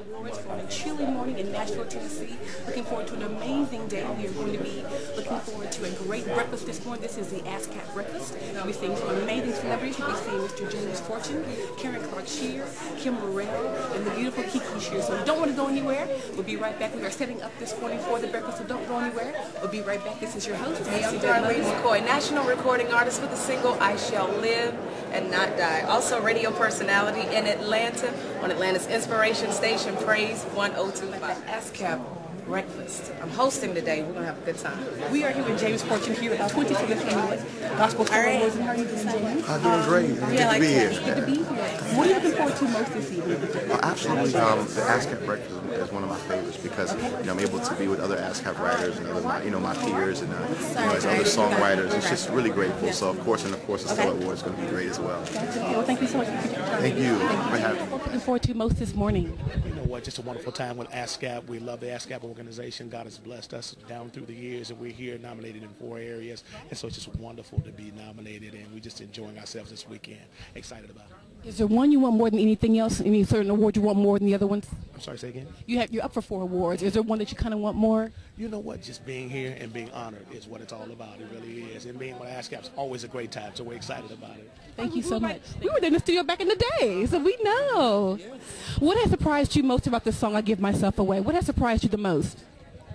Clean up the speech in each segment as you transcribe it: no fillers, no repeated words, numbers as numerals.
Awards for a chilly morning in Nashville, Tennessee. Looking forward to an amazing day. We are going to be looking forward to a great breakfast this morning. This is the ASCAP breakfast. We'll be seeing some amazing celebrities. We'll be seeing Mr. James Fortune, Karen Clark Shear, Kim Burrell, and the beautiful Kiki Shear. So you don't want to go anywhere. We'll be right back. We are setting up this morning for the breakfast, so don't go anywhere. We'll be right back. This is your host. Hey, I'm Darlene McCoy, national recording artist with the single I Shall Live and Not Die. Also radio personality in Atlanta on Atlanta's inspiration station, Praise 102.5. ASCAP breakfast. I'm hosting today. We're going to have a good time. We are here with James Fortune here at the 27th Annual Gospel Awards. How are you doing, James? I'm doing great. Good to be here. Good to be here. What are you looking forward to most this evening? Absolutely. The ASCAP breakfast is one of my favorites because I'm able to be with other ASCAP writers and other my peers and other songwriters. It's just really grateful. So of course the Stellar Award is going to be great as well. Well, thank you so much for your time. Thank you for having me. Looking forward to most this morning. You know what? Just a wonderful time with ASCAP. We love the ASCAP organization. God has blessed us down through the years, and we're here nominated in 4 areas. And so it's just wonderful to be nominated, and we're just enjoying ourselves this weekend. Excited about it. Is there one you want more than anything else? Any certain award you want more than the other ones? I'm sorry, say again? You're up for 4 awards. Is there one that you kind of want more? You know what? Just being here and being honored is what it's all about. It really is. And being with ASCAP is always a great time, so we're excited about it. Thank you so much. We were in the studio back in the day, so we know. Yes. What has surprised you most about the song, I Give Myself Away? What has surprised you the most?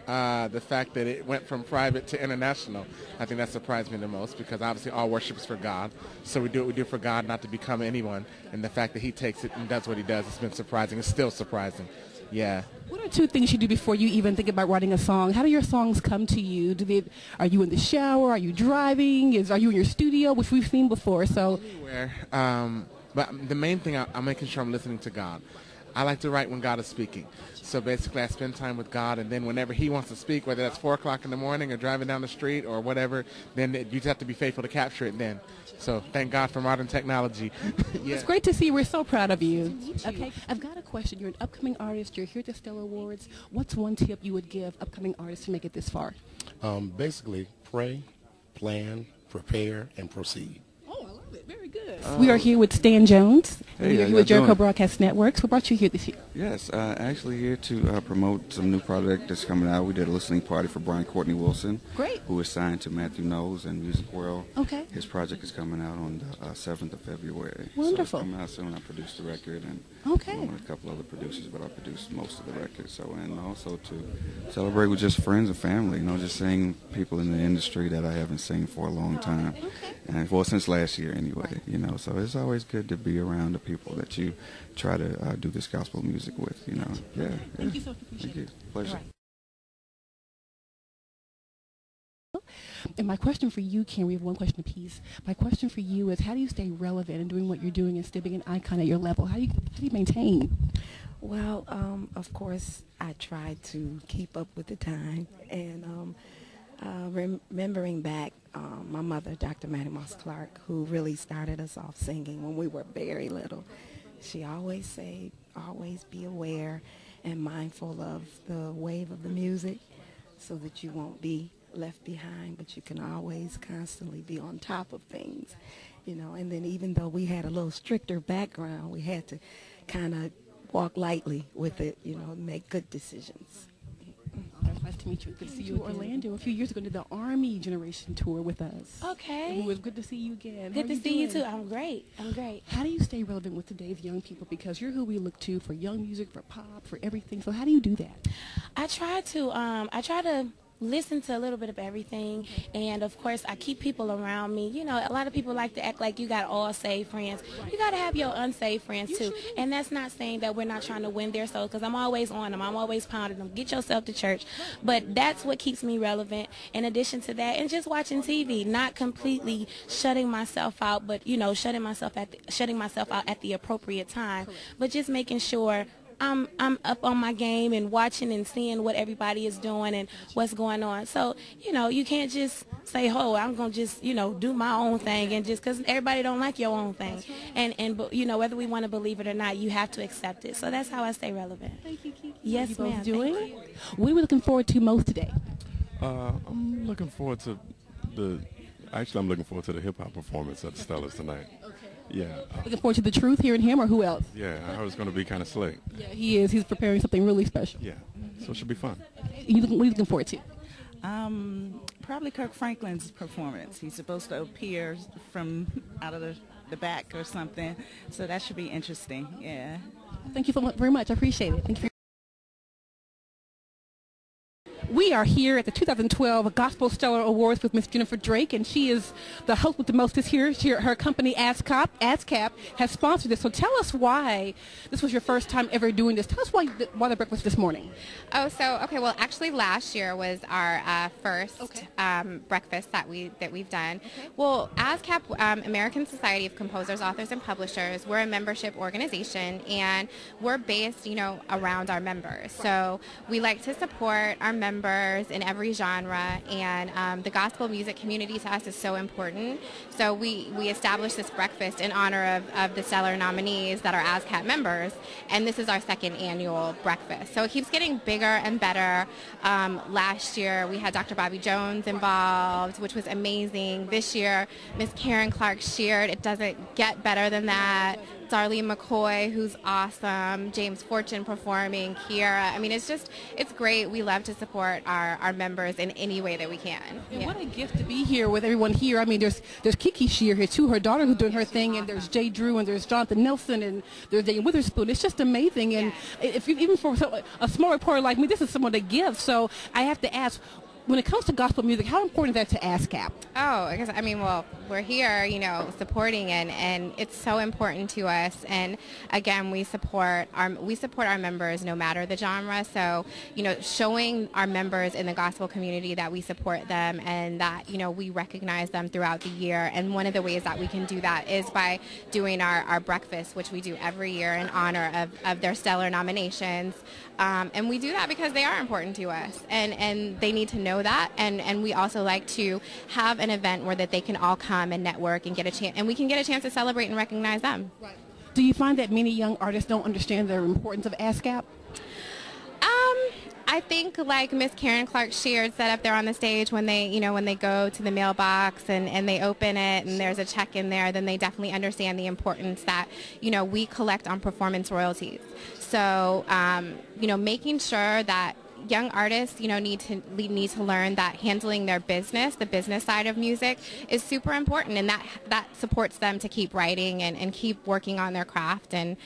The fact that it went from private to international. I think that surprised me the most because obviously all worship is for God. So we do what we do for God, not to become anyone. And the fact that he takes it and does what he does, it's been surprising. It's still surprising. Yeah. What are 2 things you do before you even think about writing a song? How do your songs come to you? Are you in the shower? Are you driving? Are you in your studio, which we've seen before? So anywhere. But the main thing, I'm making sure I'm listening to God. I like to write when God is speaking. So basically I spend time with God, and then whenever he wants to speak, whether that's 4 o'clock in the morning or driving down the street or whatever, then you just have to be faithful to capture it then. So thank God for modern technology. Yeah. It's great to see you. We're so proud of you. Okay, I've got a question. You're an upcoming artist. You're here at the Stellar Awards. What's one tip you would give upcoming artists to make it this far? Basically, pray, plan, prepare, and proceed. Very good. We are here with Canton Jones. Hey, we are here with Jericho Broadcast Networks. What brought you here this year? Yes, actually here to promote some new product that's coming out. We did a listening party for Brian Courtney Wilson. Great. Who is signed to Matthew Knowles and Music World. Okay. His project is coming out on the 7th of February. Wonderful. So it's coming out soon. I produced the record and along with a couple other producers, but I produced most of the record. So, and also to celebrate with just friends and family, just seeing people in the industry that I haven't seen for a long time. Okay. And well, since last year anyway, so it's always good to be around the people that you try to do this gospel music with, Yeah. Thank you so much. Thank you. Pleasure. And my question for you, Karen, we have one question apiece. My question for you is, how do you stay relevant in doing what you're doing and still being an icon at your level? How do you maintain? Well, of course, I try to keep up with the time. And remembering back, my mother, Dr. Mattie Moss Clark, who really started us off singing when we were very little, she always said, always be aware and mindful of the wave of the music so that you won't be left behind, but you can always constantly be on top of things, and then even though we had a little stricter background, we had to kind of walk lightly with it, make good decisions. Nice to meet you. Good to see you. Orlando a few years ago did the Army Generation Tour with us. Okay. It was good to see you again. Good to see you too. I'm great. How do you stay relevant with today's young people? Because you're who we look to for young music, for pop, for everything. So how do you do that? I try to listen to a little bit of everything, and of course I keep people around me. A lot of people like to act like you got all saved friends. You got to have your unsaved friends too, and that's not saying that we're not trying to win their souls, because I'm always on them, I'm always pounding them, get yourself to church. But that's what keeps me relevant, in addition to that, and just watching TV, not completely shutting myself out, but shutting myself out at the appropriate time, but just making sure I'm up on my game and watching and seeing what everybody is doing and what's going on. So, you can't just say, I'm going to just, do my own thing, and just because everybody don't like your own thing. And whether we want to believe it or not, you have to accept it. So that's how I stay relevant. Thank you, Kiki. Yes, ma'am. What are we looking forward to most today? I'm looking forward to the hip-hop performance at the Stellars tonight. Okay. Yeah. Looking forward to the truth, hearing him, or who else? Yeah, I heard it's going to be kind of slick. Yeah, he is. He's preparing something really special. Yeah, so it should be fun. What are you looking forward to? Probably Kirk Franklin's performance. He's supposed to appear from out of the back or something, so that should be interesting. Yeah. Thank you so much, very much. I appreciate it. Thank you. We are here at the 2012 Gospel Stellar Awards with Miss Jennifer Drake, and she is the host with the mostest here. Her company, ASCAP, has sponsored this. So tell us why this was your first time ever doing this. Tell us why the breakfast this morning. Oh, so, okay, well, actually last year was our first breakfast that we've done. Okay. Well, ASCAP, American Society of Composers, Authors, and Publishers, we're a membership organization, and we're based, around our members. So we like to support our members in every genre, and the gospel music community to us is so important. So we established this breakfast in honor of the stellar nominees that are ASCAP members, and this is our second annual breakfast. So it keeps getting bigger and better. Last year we had Dr. Bobby Jones involved, which was amazing. This year, Miss Karen Clark Sheard. It doesn't get better than that. Darlene McCoy, who's awesome, James Fortune performing, Kiera. I mean, it's great. We love to support our members in any way that we can. And what a gift to be here with everyone here. I mean, there's Kiki Shear here too, her daughter who's doing her thing, awesome. And there's Jay Drew, and there's Jonathan Nelson, and there's Daniel Witherspoon. It's just amazing. And if you, even for a small reporter like me, this is someone to give. So I have to ask, when it comes to gospel music, how important is that to ASCAP? Oh, because we're here, supporting, and it's so important to us. And again, we support our members no matter the genre. So, showing our members in the gospel community that we support them and that we recognize them throughout the year. And one of the ways that we can do that is by doing our breakfast, which we do every year in honor of their stellar nominations. And we do that because they are important to us, and they need to know that. And we also like to have an event where that they can all come and network and get a chance, and we can get a chance to celebrate and recognize them. Right. Do you find that many young artists don't understand the importance of ASCAP? I think like Miss Karen Clark Sheard said up there on the stage, when they go to the mailbox and they open it and there's a check in there, then they definitely understand the importance that, we collect on performance royalties. So, making sure that young artists, need to learn that handling their business, the business side of music, is super important, and that supports them to keep writing and keep working on their craft and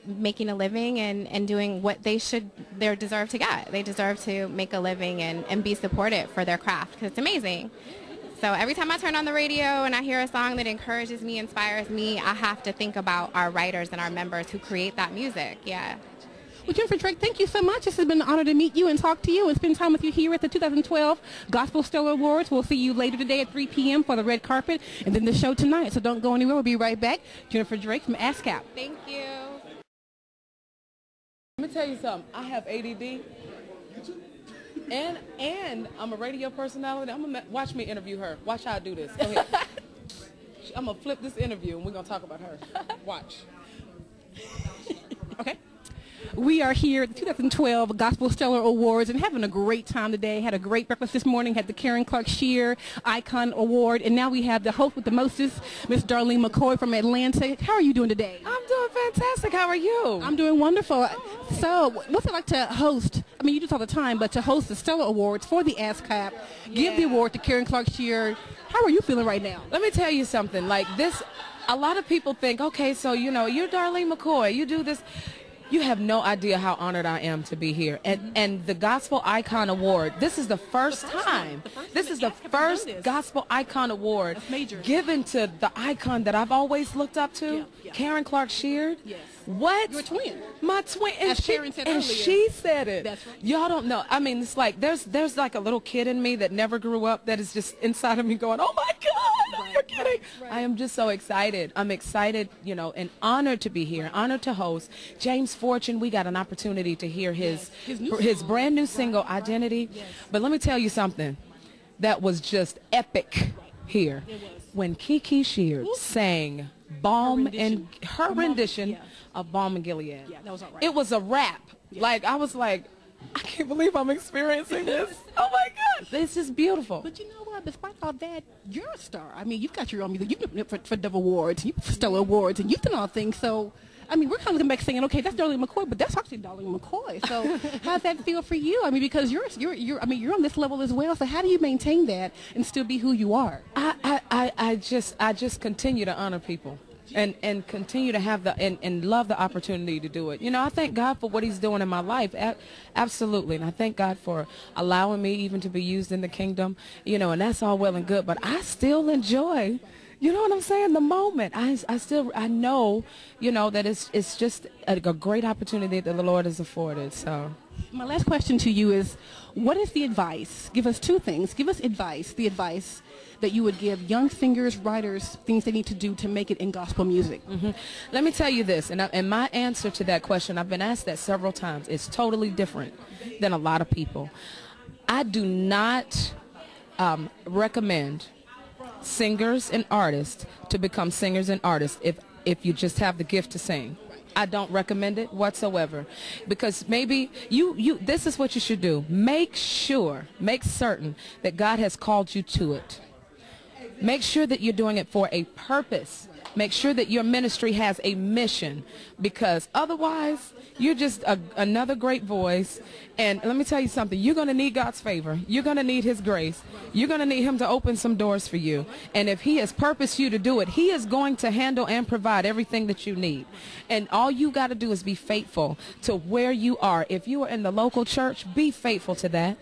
making a living and doing what they deserve to get. They deserve to make a living and be supported for their craft, because it's amazing. So every time I turn on the radio and I hear a song that encourages me, inspires me, I have to think about our writers and our members who create that music. Yeah. Well, Jennifer Drake, thank you so much. This has been an honor to meet you and talk to you and spend time with you here at the 2012 Gospel Stellar Awards. We'll see you later today at 3 p.m. for the red carpet, and then the show tonight. So don't go anywhere. We'll be right back. Jennifer Drake from ASCAP. Thank you. Let me tell you something. I have ADD, and I'm a radio personality. Watch me interview her. Watch how I do this. Go ahead. I'm going to flip this interview, and we're going to talk about her. Watch. Okay. We are here at the 2012 Gospel Stellar Awards and having a great time today. Had a great breakfast this morning, had the Karen Clark Shear Icon Award, and now we have the host with the mostest, Miss Darlene McCoy from Atlanta. How are you doing today? I'm doing fantastic. How are you? I'm doing wonderful. So what's it like to host, you do this all the time, but to host the Stellar Awards for the ASCAP, give the award to Karen Clark Shear. How are you feeling right now? Let me tell you something. Like this, a lot of people think, okay, so, you're Darlene McCoy. You do this. You have no idea how honored I am to be here. And the Gospel Icon Award, this is the first time. This is the first Gospel Icon Award given to the icon that I've always looked up to, Karen Clark Sheard. Yes. What? Your twin. My twin. And she said it. That's right. Y'all don't know. It's like there's like a little kid in me that never grew up that is just inside of me going, oh my God, you're kidding. Right. I am just so excited. I'm excited, and honored to be here, honored to host. James Fortune, we got an opportunity to hear his brand new single, Identity. Yes. But let me tell you something that was just epic here. When Kiki Sheard sang her rendition of Balm in Gilead. Yeah, that was all right. It was a rap. Yeah. Like, I was like, I can't believe I'm experiencing this. Oh my gosh, it's just beautiful. But you know what? Despite all that, you're a star. I mean, you've got your own music. You've been for Dove Awards, you've for Stellar Awards, and you've done all things. So, I mean, we're kind of looking back saying, okay, that's Darlene McCoy, but that's actually Darlene McCoy. So, how's that feel for you? I mean, because you're you're on this level as well. So, how do you maintain that and still be who you are? I just continue to honor people. And continue to have and love the opportunity to do it. You know, I thank God for what he's doing in my life. Absolutely. And I thank God for allowing me even to be used in the kingdom, you know, and that's all well and good. But I still enjoy, you know what I'm saying, the moment. I know, you know, that it's just a great opportunity that the Lord has afforded. So my last question to you is, what is the advice? Give us two things. Give us advice, the advice that you would give young singers, writers, things they need to do to make it in gospel music. Let me tell you this, and my answer to that question, I've been asked that several times. It's totally different than a lot of people. I do not recommend singers and artists to become singers and artists if you just have the gift to sing. I don't recommend it whatsoever, because maybe this is what you should do. Make certain that God has called you to it. Make sure that you're doing it for a purpose. Make sure that your ministry has a mission, because otherwise you're just another great voice. And let me tell you something, you're going to need God's favor. You're going to need his grace. You're going to need him to open some doors for you. And if he has purposed you to do it, he is going to handle and provide everything that you need. And all you got to do is be faithful to where you are. If you are in the local church, be faithful to that.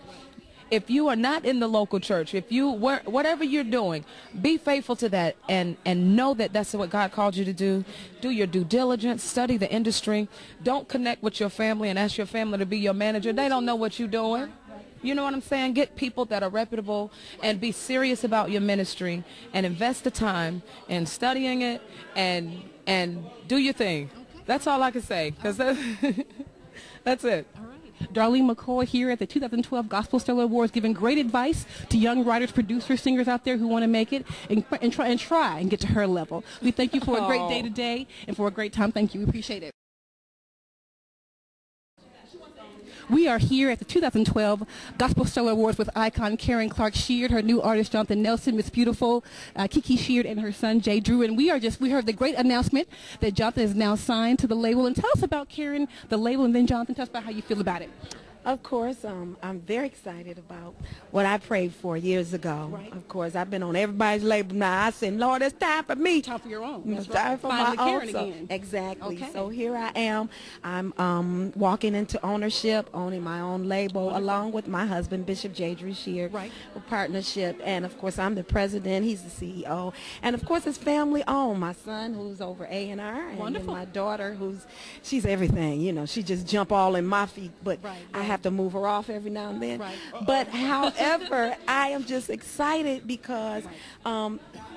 If you are not in the local church, whatever you're doing, be faithful to that and know that that's what God called you to do. Do your due diligence, study the industry. Don't connect with your family and ask your family to be your manager. They don't know what you're doing. You know what I'm saying? Get people that are reputable and be serious about your ministry and invest the time in studying it and do your thing. That's all I can say, because that's it. Darlene McCoy here at the 2012 Gospel Stellar Awards, giving great advice to young writers, producers, singers out there who want to make it and try and get to her level. We thank you for a great day today and for a great time. Thank you. We appreciate it. We are here at the 2012 Gospel Stellar Awards with icon Karen Clark Sheard, her new artist Jonathan Nelson, Miss Beautiful, Kiki Sheard, and her son Jay Drew. And we heard the great announcement that Jonathan is now signed to the label. And tell us about Karen, the label, and then Jonathan, tell us about how you feel about it. Of course, I'm very excited about what I prayed for years ago. Right. Of course, I've been on everybody's label now. I said, Lord, it's time for me. Time for your own. It's time for my own. Again. Exactly. Okay. So here I am. I'm walking into ownership, owning my own label, along with my husband, Bishop J. Drew Sheard, right. A partnership. And, of course, I'm the president. He's the CEO. And, of course, it's family owned. My son, who's over A&R, and then my daughter, she's everything. You know, she just jump all in my feet, but I have to move her off every now and then. But however, I am just excited because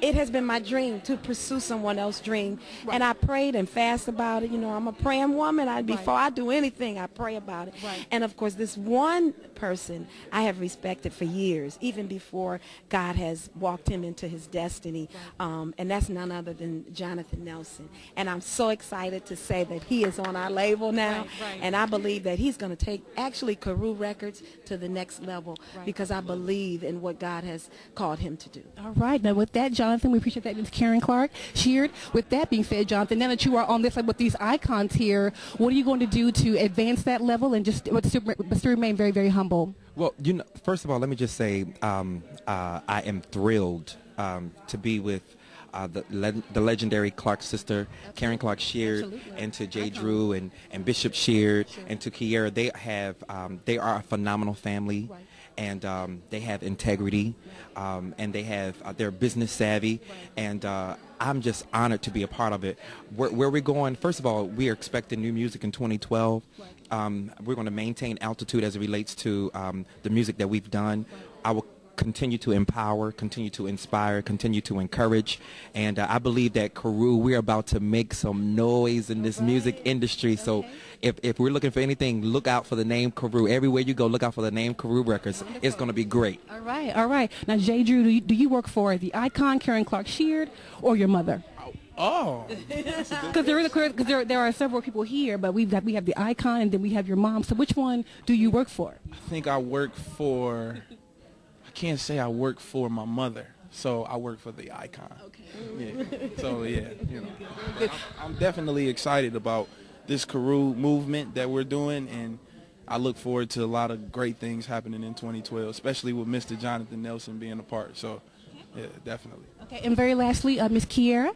it has been my dream to pursue someone else's dream. And I prayed and fasted about it. You know, I'm a praying woman. Before I do anything, I pray about it. And of course, this one person I have respected for years, even before God has walked him into his destiny. And that's none other than Jonathan Nelson. And I'm so excited to say that he is on our label now. And I believe that he's going to take actually Carew Records to the next level because I believe in what God has called him to do. All right. Now, with that, Jonathan, we appreciate that. Ms. Karen Clark Sheard. With that being said, Jonathan, now that you are on this level with these icons here, what are you going to do to advance that level and just still remain very, very humble? Well, you know, first of all, let me just say I am thrilled to be with the legendary Clark sister, Karen Clark Sheard, and to Jay Drew and Bishop Sheard, and to Kiera. They are a phenomenal family, and they have integrity, and they're business savvy, and I'm just honored to be a part of it. Where we're going, first of all, we are expecting new music in 2012. We're going to maintain altitude as it relates to the music that we've done. I will continue to empower, continue to inspire, continue to encourage, and I believe that Carew, we're about to make some noise in this music industry. So if we're looking for anything, look out for the name Carew. Everywhere you go, look out for the name Carew Records. It's going to be great. All right, all right. Now, Jay Drew, do you work for the icon Karen Clark Sheard or your mother? Oh. Because there are several people here, but we have the icon, and then we have your mom. So which one do you work for? I think I work for, I can't say I work for my mother. So I work for the icon. Okay. Yeah. So yeah, you know, I'm definitely excited about this Karoo movement that we're doing, and I look forward to a lot of great things happening in 2012, especially with Mr. Jonathan Nelson being a part. So yeah, definitely. Okay, and very lastly, Miss Kiera,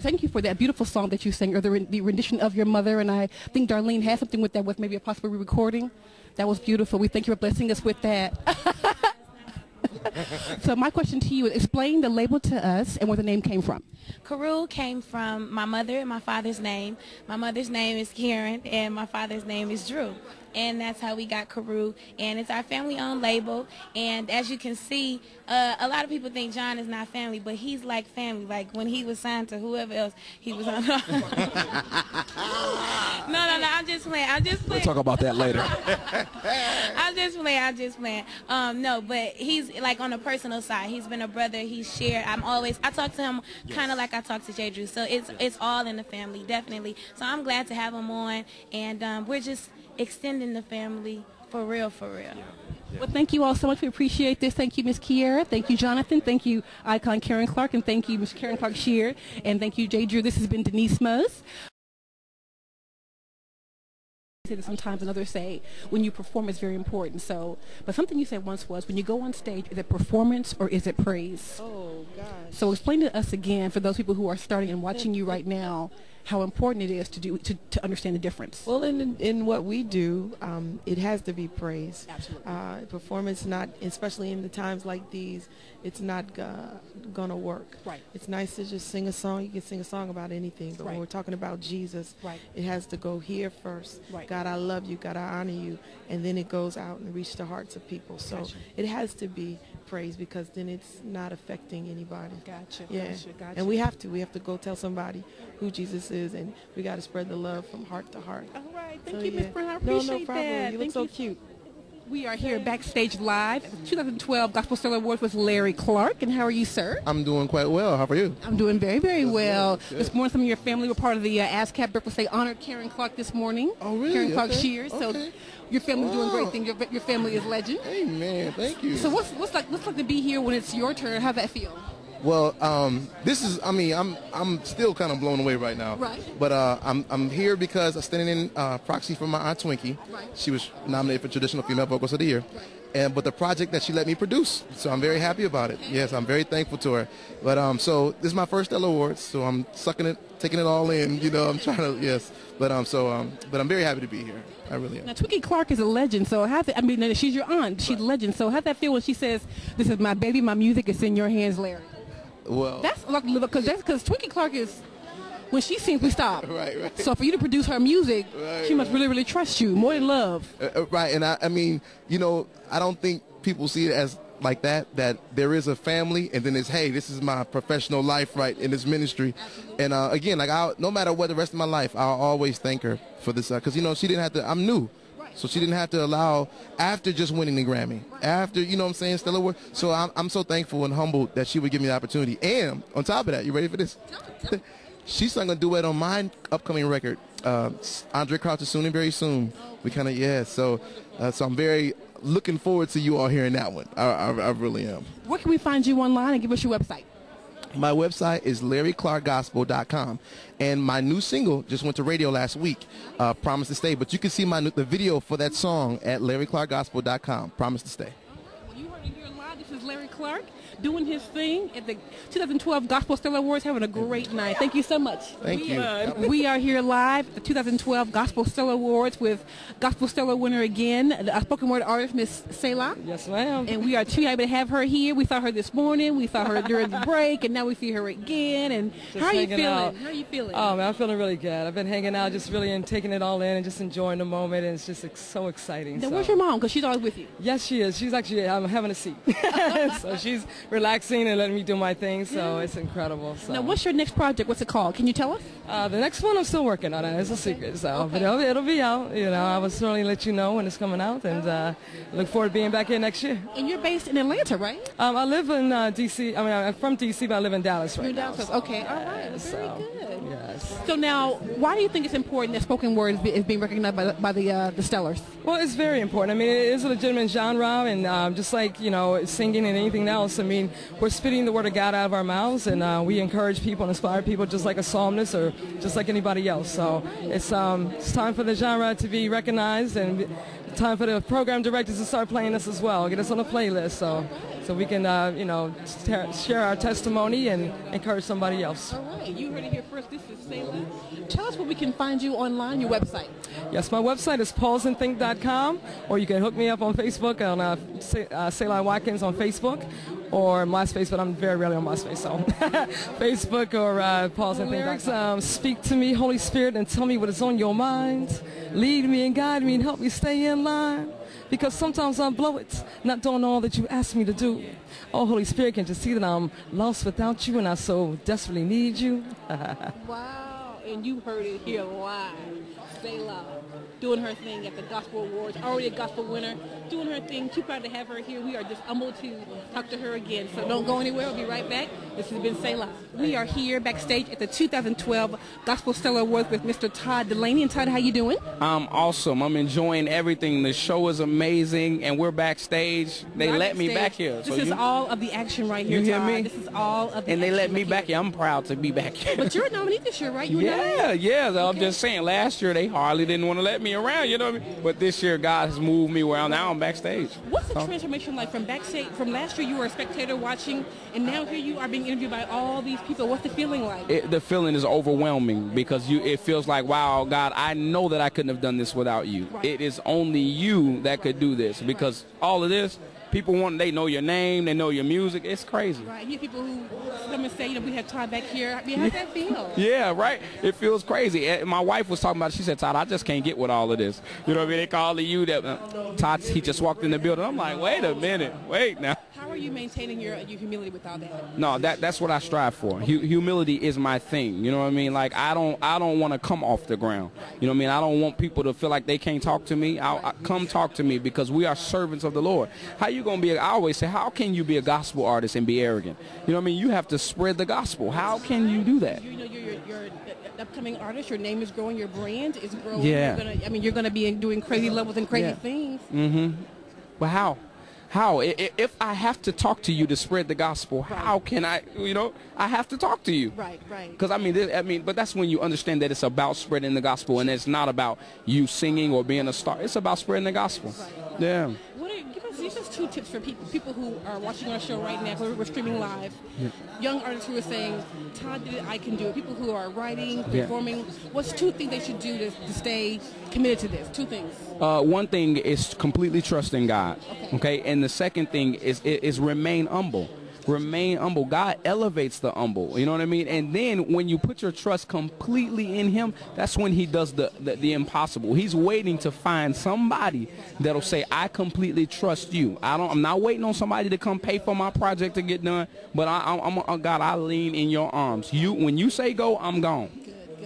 thank you for that beautiful song that you sang, or the rendition of your mother, and I think Darlene had something with that, with maybe a possible re-recording. That was beautiful. We thank you for blessing us with that. So my question to you is, explain the label to us and where the name came from. Karoo came from my mother and my father's name. My mother's name is Karen, and my father's name is Drew. And that's how we got Karoo, and it's our family-owned label. And as you can see, a lot of people think John is not family, but he's like family. Like when he was signed to whoever else he was on. No, I'm just playing. We'll talk about that later. I'm just playing. No, but he's like on a personal side. He's been a brother. He's shared. I talk to him kind of like I talk to J. Drew. So it's all in the family, definitely. So I'm glad to have him on, and we're just extending the family for real. Yeah. Well, thank you all so much. We appreciate this. Thank you, Miss Kiera. Thank you, Jonathan. Thank you, Icon Karen Clark. And thank you, Miss Karen Clark Shear. And thank you, J. Drew. This has been Denise Mose. Sometimes and others say when you perform is very important. So, but something you said once was, when you go on stage, is it performance or is it praise? Oh, gosh. So explain to us again, for those people who are starting and watching you right now, how important it is to understand the difference. Well, in what we do, it has to be praise. Absolutely. Performance, not, especially in the times like these, it's not gonna work. Right. It's nice to just sing a song. You can sing a song about anything, but when we're talking about Jesus, it has to go here first. Right. God, I love you. God, I honor you, and then it goes out and reach the hearts of people. So it has to be praise, because then it's not affecting anybody. Gotcha. Yeah. Gotcha. And we have to go tell somebody who Jesus is, and we got to spread the love from heart to heart. All right. Thank you, Ms. Brown. I appreciate no problem. that. You look so cute. We are here backstage live at the 2012 Gospel Stellar Awards with Larry Clark. And how are you, sir? I'm doing quite well. How are you? I'm doing very, very well. This morning, some of your family were part of the ASCAP breakfast. They honored Karen Clark this morning. Oh, really? Karen Clark Shears. So your family's doing great things. Your family is legend. Amen. Thank you. So what's like to be here when it's your turn? How's that feel? Well, this is, I'm still kind of blown away right now. Right. But I'm here because I'm standing in proxy for my Aunt Twinkie. Right. She was nominated for Traditional Female Vocalist of the Year. Right. But the project that she let me produce, so I'm very happy about it. Okay. Yes, I'm very thankful to her. But so this is my first Stellar Awards, so I'm sucking it, taking it all in. You know, I'm trying to, yes. But but I'm very happy to be here. I really am. Now, Twinkie Clark is a legend, so she's your aunt. She's a legend. So how's that feel when she says, "This is my baby, my music is in your hands, Larry"? Well, that's because Twinkie Clark is, when she sings, we stop. Right. So for you to produce her music, she must really, really trust you more than love. Right, and I mean, you know, I don't think people see it as like that there is a family, and then it's, hey, this is my professional life, right, in this ministry. Absolutely. And again, like, no matter what, the rest of my life, I'll always thank her for this, because you know, she didn't have to. I'm new. So she didn't have to allow, after just winning the Grammy, after, you know what I'm saying, Stellar Award. So I'm so thankful and humbled that she would give me the opportunity. And on top of that, you ready for this? She sung a duet on my upcoming record. Andre Crouch is soon and very soon. We kind of, so I'm very looking forward to you all hearing that one. I really am. Where can we find you online, and give us your website? My website is LarryClarkGospel.com, and my new single just went to radio last week, Promise to Stay. But you can see the video for that song at LarryClarkGospel.com, Promise to Stay. Well, you heard it here live. This is Larry Clark doing his thing at the 2012 Gospel Stellar Awards, having a great night. Thank you so much. Thank you. We are here live at the 2012 Gospel Stellar Awards with Gospel Stellar winner again, a spoken word artist, Miss Selah. Yes, ma'am. And we are too happy to have her here. We saw her this morning. We saw her during the break, and now we see her again. And how are you feeling? How are you feeling? Oh, man, I'm feeling really good. I've been hanging out, just really taking it all in and just enjoying the moment, and it's just so exciting. Now, where's your mom? Because she's always with you. Yes, she is. She's actually having a seat. So So she's relaxing and letting me do my thing, so it's incredible. So. Now, what's your next project? What's it called? Can you tell us? The next one I'm still working on. It's a secret, so but it'll be out. You know, I will certainly let you know when it's coming out, and look forward to being back here next year. And you're based in Atlanta, right? I live in D.C. I mean, I'm from D.C., but I live in Dallas right now. Okay, all right, very good. Yes. So now, why do you think it's important that spoken word is being recognized by the Stellars? Well, it's very important. I mean, it is a legitimate genre, and just like, you know, singing and anything else, I mean, we're spitting the word of God out of our mouths, and we encourage people and inspire people just like a psalmist or just like anybody else. So it's time for the genre to be recognized, and time for the program directors to start playing us as well, get us on a playlist, so we can, you know, share our testimony and encourage somebody else. All right, you heard it here first. This is Selah. Tell us where we can find you online, your website. Yes, my website is pausandthink.com, or you can hook me up on Facebook on Selah Watkins on Facebook, or MySpace, but I'm very rarely on MySpace, so Facebook or pausandthink.com. Speak to me, Holy Spirit, and tell me what is on your mind. Lead me and guide me and help me stay in line, because sometimes I blow it, not doing all that you asked me to do. Oh, Holy Spirit, can't you see that I'm lost without you and I so desperately need you? Wow, and you heard it here live. Selah, doing her thing at the Gospel Awards, already a gospel winner, doing her thing. Too proud to have her here. We are just humbled to talk to her again. So don't go anywhere. We'll be right back. This has been Selah. We are here backstage at the 2012 Gospel Stellar Awards with Mr. Todd Delaney. And Todd, how you doing? I'm awesome. I'm enjoying everything. The show is amazing, and we're backstage. They let me back here. This is all of the action right here, You hear Todd. me? This is all of the And they action let me right back here. I'm proud to be back here. But you're a nominee this year, right? You were nominated? Yeah. I'm just saying, last year they hardly didn't want to let me around, you know what I mean? But this year God has moved me where now I'm backstage. What's the transformation like from backstage? From last year you were a spectator watching, and now here you are being interviewed by all these people. What's the feeling like? The feeling is overwhelming, because it feels like, wow, God, I know that I couldn't have done this without you. Right. It is only you that could do this, because all of this, people they know your name, they know your music. It's crazy. Right. You have people who come and say, you know, we have Todd back here. I mean, how's that feel? Yeah, right. It feels crazy. And my wife was talking about it. She said, Todd, I just can't get with all of this. You know what I mean? They call you that. Todd, he just walked in the building. I'm like, wait a minute. Wait now. How are you maintaining your humility with all that? No, that's what I strive for. Humility is my thing. You know what I mean? Like, I don't want to come off the ground. You know what I mean? I don't want people to feel like they can't talk to me. Come talk to me, because we are servants of the Lord. How you going to be, I always say, how can you be a gospel artist and be arrogant? You know what I mean? You have to spread the gospel. How can you do that? You know, you're an upcoming artist. Your name is growing. Your brand is growing. Yeah. You're going to be doing crazy levels and crazy things. Mm-hmm. Well, how? How? If I have to talk to you to spread the gospel, how can I, you know, I have to talk to you. Right, right. Because, but that's when you understand that it's about spreading the gospel, and it's not about you singing or being a star. It's about spreading the gospel. Right. Yeah. Give us 2 tips for people who are watching our show right now, because we're streaming live. Yeah. Young artists who are saying, Todd did it, I can do it. People who are writing, performing. What's 2 things they should do to stay committed to this? 2 things. One thing is completely trusting God. Okay? And the second thing is remain humble. Remain humble. God elevates the humble. You know what I mean? And then when you put your trust completely in him, that's when he does the impossible. He's waiting to find somebody that'll say, I completely trust you. I'm not waiting on somebody to come pay for my project to get done, but God, I lean in your arms. When you say go, I'm gone.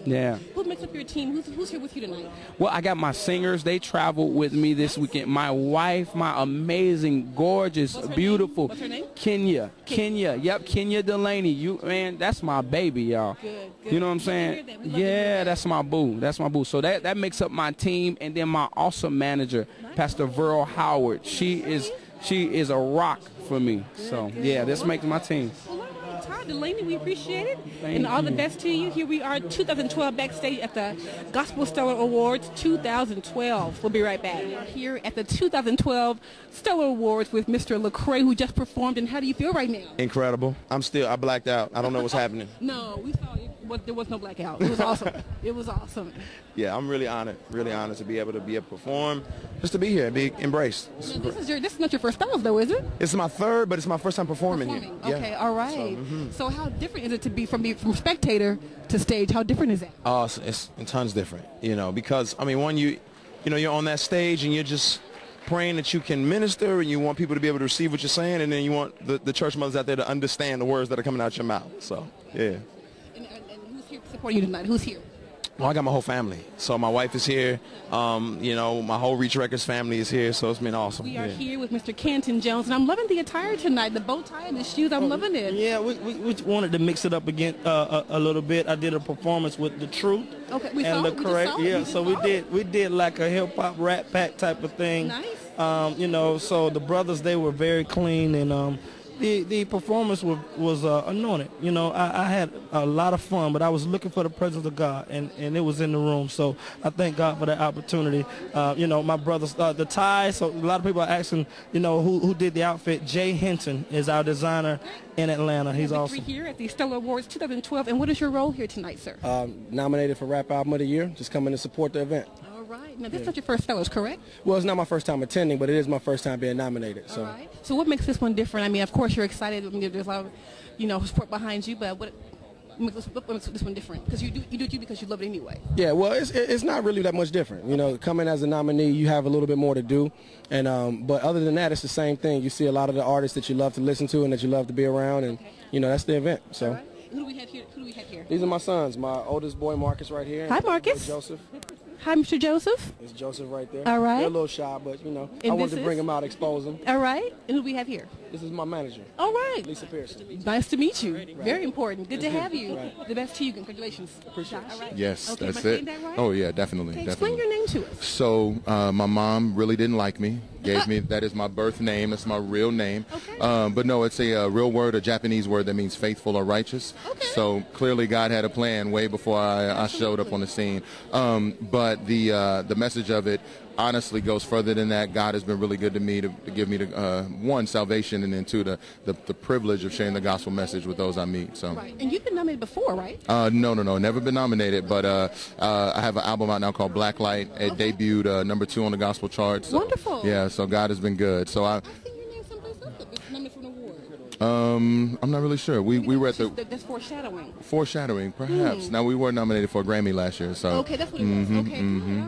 Yeah. Who makes up your team? Who's here with you tonight? Well, I got my singers. They traveled with me this weekend. My wife, my amazing, gorgeous, beautiful. What's her name? Kenya. Yep, Kenya Delaney. Man, that's my baby, y'all. Good. You know what I'm saying? Yeah, that's my boo. That's my boo. So that makes up my team. And then my awesome manager, Pastor Verl Howard. She is a rock for me. So, yeah, this makes my team. Todd Delaney, we appreciate it. And all the best to you. Here we are, 2012, backstage at the Gospel Stellar Awards 2012. We'll be right back. Here at the 2012 Stellar Awards with Mr. Lecrae, who just performed. And how do you feel right now? Incredible. I blacked out. I don't know what's happening. No, we saw it. There was no blackout. It was awesome. It was awesome. Yeah, I'm really honored to be able to perform, just to be here and be embraced. Now, this is not your first time, though, is it? It's my third, but it's my first time performing here. Okay, yeah. all right. So how different is it to be from spectator to stage? How different is that? It's tons different, because, one, you're on that stage and you're just praying that you can minister, and you want people to be able to receive what you're saying, and then you want the church mothers out there to understand the words that are coming out your mouth. So, yeah. And who's here to support you tonight? Who's here? Well, I got my whole family. So my wife is here. You know, my whole Reach Records family is here, so it's been awesome. We are here with Mr. Canton Jones, and I'm loving the attire tonight, the bow tie and the shoes. I'm loving it. Yeah, we wanted to mix it up again a little bit. I did a performance with The Truth. Okay, we and saw the it. correct. Yeah, so we did like a hip hop rap pack type of thing. Nice. You know, so the brothers, they were very clean, and the performance was anointed. You know, I had a lot of fun, but I was looking for the presence of God, and it was in the room. So I thank God for that opportunity. You know, my brothers, the tie. So a lot of people are asking, you know, who did the outfit. Jay Hinton is our designer in Atlanta. He's awesome. Here at the Stellar Awards 2012, and what is your role here tonight, sir? Nominated for Rap Album of the Year. Just coming to support the event. All right. Now, this is not your first fellows, correct? Well, it's not my first time attending, but it is my first time being nominated. So. All right. So what makes this one different? I mean, of course, you're excited. I mean, there's a lot of, you know, support behind you, but what makes this one different? Because you do it because you love it anyway. Yeah, well, it's not really that much different. You know, coming as a nominee, you have a little bit more to do. And but other than that, it's the same thing. You see a lot of the artists that you love to listen to and that you love to be around, and, you know, that's the event. So. All right. Who do we have here? These are my sons. My oldest boy, Marcus, right here. Hi, Marcus. Joseph. Hi, Mr. Joseph. It's Joseph right there. All right. They're a little shy, but, you know, And I wanted this to bring is? them out, expose them. All right. And who do we have here? This is my manager. All right. Lisa Pearson. Nice to meet you. Very important. Good to It's have good. you. Right. The best to you. Congratulations. Appreciate it. All right. Yes, Okay, that's am I saying it. that right? Oh, yeah, definitely. Okay, definitely. explain your name to us. So my mom really didn't like me. Gave me, that is my birth name. That's my real name. Okay. But no, it's a real word, a Japanese word that means faithful or righteous. Okay. So clearly God had a plan way before I showed up on the scene. But the message of it honestly goes further than that. God has been really good to me to give me one, salvation, and then two, the privilege of sharing the gospel message with those I meet. So. Right. And you've been nominated before, right? No, never been nominated, but I have an album out now called Black Light. It debuted #2 on the gospel charts. So, wonderful. Yeah, so God has been good. So I think your name's someplace else. It's nominated for an award. I'm not really sure. We were at the That's foreshadowing. foreshadowing, perhaps. Now we were nominated for a Grammy last year. So. Okay, that's what it was. Okay.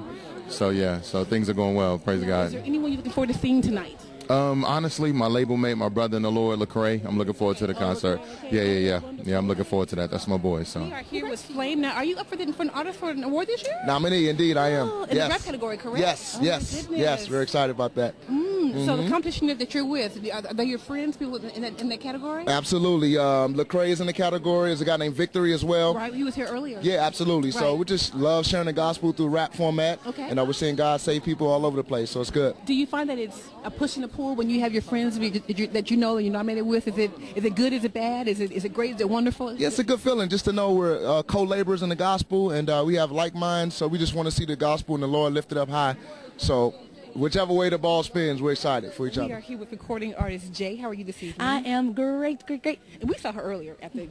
So yeah, so things are going well. Praise God. Is there anyone you're looking forward to seeing tonight? Honestly, my label mate, my brother in the Lord, Lecrae. I'm looking forward to the concert. Yeah. I'm looking forward to that. That's my boy. So. We are here with Flame. Now, are you up for an artist for an award this year? Nominee, indeed, I am. In the rap category, correct? Yes, Oh, my yes, goodness. yes. We're excited about that. So the competition that you're with, are they your friends, people in that category? Absolutely. Lecrae is in the category. There's a guy named Victory as well. Right, he was here earlier. Yeah, absolutely. So Right. we just love sharing the gospel through rap format. Okay. And we're seeing God save people all over the place, so it's good. Do you find that it's a push and a pull when you have your friends that you know and you're nominated with? Is it good? Is it bad? Is it great? Is it wonderful? Yeah, it's a good feeling just to know we're co-laborers in the gospel, and we have like minds, so we just want to see the gospel and the Lord lifted up high. So whichever way the ball spins, we're excited for each We other. are here with recording artist Jay. How are you this evening? I am great. And we saw her earlier at the,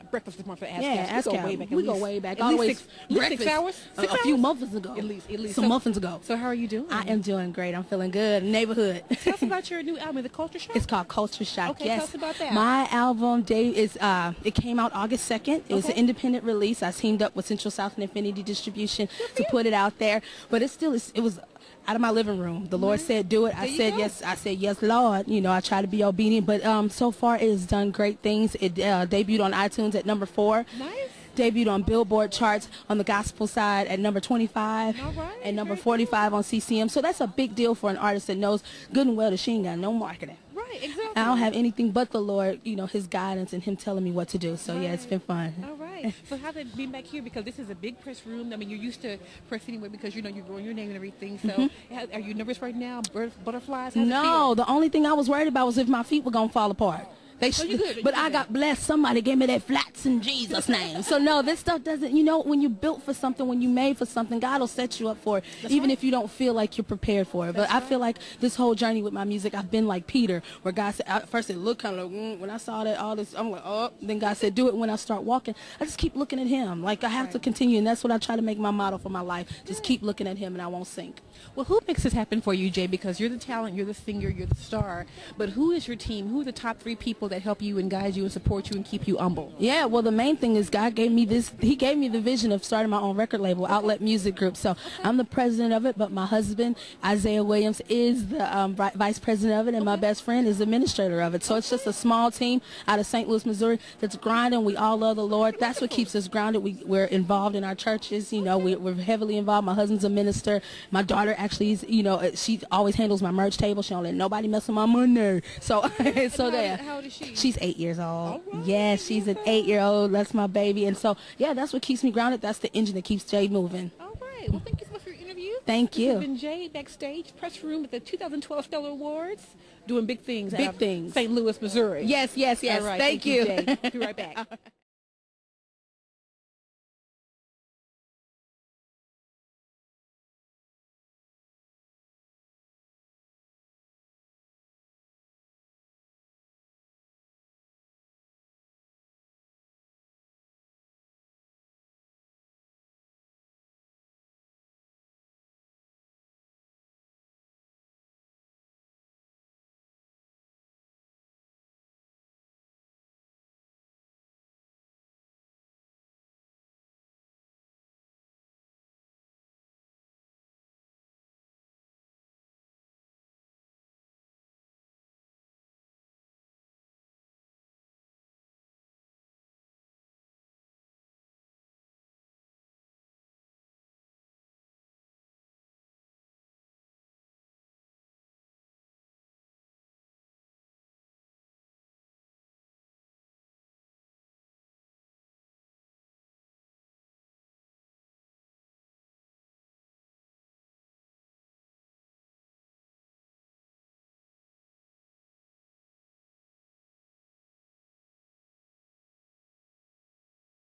breakfast this morning for ASCAP. Yeah, We ASCAP. We go way back. At least Always 6 hours? a few months ago. At least. Some muffins ago. So how are you doing? I am doing great. I'm feeling good. Neighborhood. Tell us about your new album, The Culture Shock. It's called Culture Shock. Okay, yes. tell us about that. My album is it came out August 2nd. It was an independent release. I teamed up with Central South and Infinity Distribution to put it out there. But it was out of my living room. The Lord said, do it. I said, yes. I said, yes, Lord. I try to be obedient. But so far, it has done great things. It debuted on iTunes at number 4. Nice. Debuted on Billboard charts on the gospel side at number 25 and number 45 on CCM. So that's a big deal for an artist that knows good and well that she ain't got no marketing. Right, exactly. I don't have anything but the Lord, His guidance and Him telling me what to do. So, yeah, it's been fun. All right. So how's it been back here? Because this is a big press room. I mean, you're used to press anyway because, you're growing your name and everything. So are you nervous right now? Butterflies? How's it No, feel? the only thing I was worried about was if my feet were going to fall apart. you good. But I got blessed. Somebody gave me that flats in Jesus' name. So, no, this stuff doesn't, when you're built for something, when you're made for something, God will set you up for it, even if you don't feel like you're prepared for it. But I feel like this whole journey with my music, I've been like Peter, where God said, at first it looked kind of like, when I saw that, all this, I'm like, oh. Then God said, do it when I start walking. I just keep looking at Him. Like, I have to continue, and that's what I try to make my motto for my life. Just keep looking at Him, and I won't sink. Well, who makes this happen for you, Jay? Because you're the talent, you're the singer, you're the star. But who is your team? Who are the top 3 people that help you and guide you and support you and keep you humble? Yeah, well, the main thing is God gave me this. He gave me the vision of starting my own record label, Outlet Music Group. So I'm the president of it, but my husband, Isaiah Williams, is the vice president of it, and my best friend is the administrator of it. So it's just a small team out of St. Louis, Missouri that's grinding. We all love the Lord. That's what keeps us grounded. We're involved in our churches. You know, we're heavily involved. My husband's a minister. My daughter actually is, you know, she always handles my merch table. She don't let nobody mess with my money. So, How old is she? She's 8 years old. Yeah, she's an 8-year-old. That's my baby. And so, yeah, that's what keeps me grounded. That's the engine that keeps Jay moving. All right. Well, thank you so much for your interview. Thank you. This has been Jay backstage, press room at the 2012 Stellar Awards, doing big things. Big things. St. Louis, Missouri. Yes. All right. Thank you. Jay. Be right back.